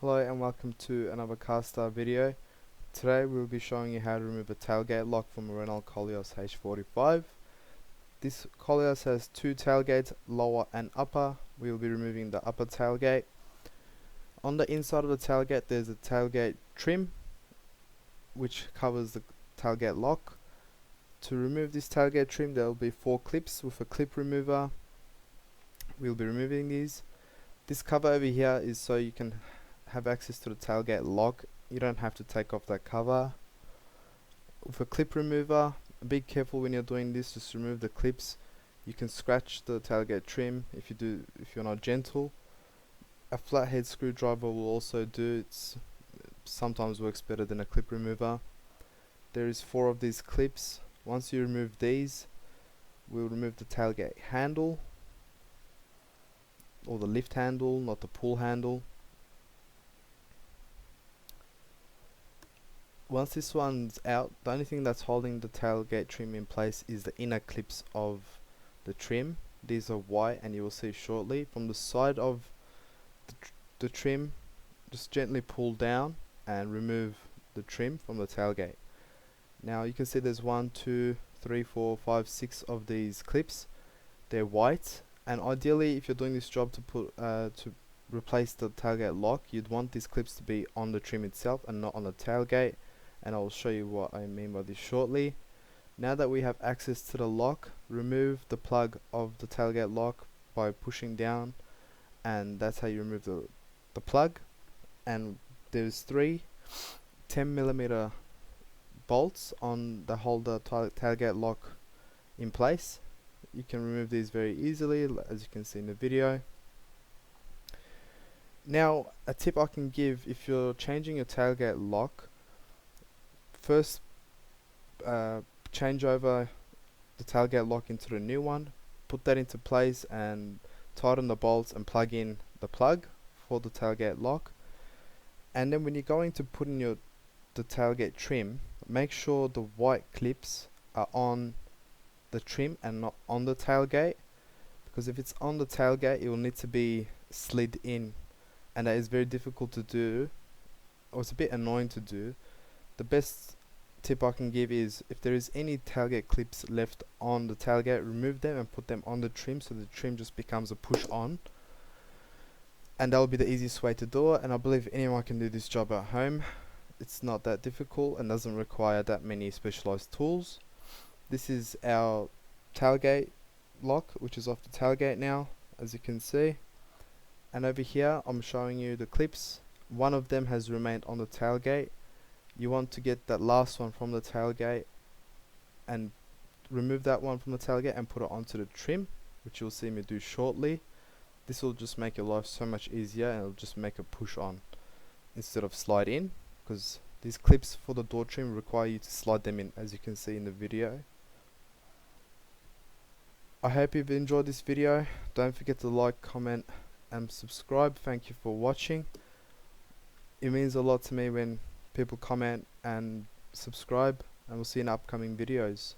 Hello and welcome to another Carstar video. Today we'll be showing you how to remove a tailgate lock from a Renault Koleos H45. This Koleos has two tailgates, lower and upper. We'll be removing the upper tailgate. On the inside of the tailgate there's a tailgate trim which covers the tailgate lock. To remove this tailgate trim there will be 4 clips with a clip remover. We'll be removing these. This cover over here is so you can have access to the tailgate lock. You don't have to take off that cover. With a clip remover, be careful when you're doing this, just remove the clips. You can scratch the tailgate trim if you're not gentle. A flathead screwdriver will also do. It sometimes works better than a clip remover. There is 4 of these clips. Once you remove these, we'll remove the tailgate handle, or the lift handle, not the pull handle. Once this one's out, the only thing that's holding the tailgate trim in place is the inner clips of the trim. These are white and you will see shortly. From the side of the trim, just gently pull down and remove the trim from the tailgate. Now you can see there's 1, 2, 3, 4, 5, 6 of these clips. They're white, and ideally if you're doing this job to replace the tailgate lock, you'd want these clips to be on the trim itself and not on the tailgate. And I'll show you what I mean by this shortly. Now that we have access to the lock, remove the plug of the tailgate lock by pushing down, and that's how you remove the plug. And there's 3 10mm bolts on the hold the tailgate lock in place. You can remove these very easily, as you can see in the video. Now a tip I can give: if you're changing your tailgate lock, first change over the tailgate lock into the new one, put that into place and tighten the bolts and plug in the plug for the tailgate lock. And then when you're going to put in the tailgate trim, make sure the white clips are on the trim and not on the tailgate, because if it's on the tailgate it will need to be slid in, and that is very difficult to do, or it's a bit annoying to do. The best tip I can give is, if there is any tailgate clips left on the tailgate, remove them and put them on the trim, so the trim just becomes a push on, and that will be the easiest way to do it. And I believe anyone can do this job at home. It's not that difficult and doesn't require that many specialized tools. This is our tailgate lock, which is off the tailgate now, as you can see. And over here I'm showing you the clips. One of them has remained on the tailgate. You want to get that last one from the tailgate and remove that one from the tailgate and put it onto the trim, which you'll see me do shortly. This will just make your life so much easier, and it'll just make a push on instead of slide in, because these clips for the door trim require you to slide them in, as you can see in the video. I hope you've enjoyed this video. Don't forget to like, comment and subscribe. Thank you for watching. It means a lot to me when people comment and subscribe, and we'll see you in upcoming videos.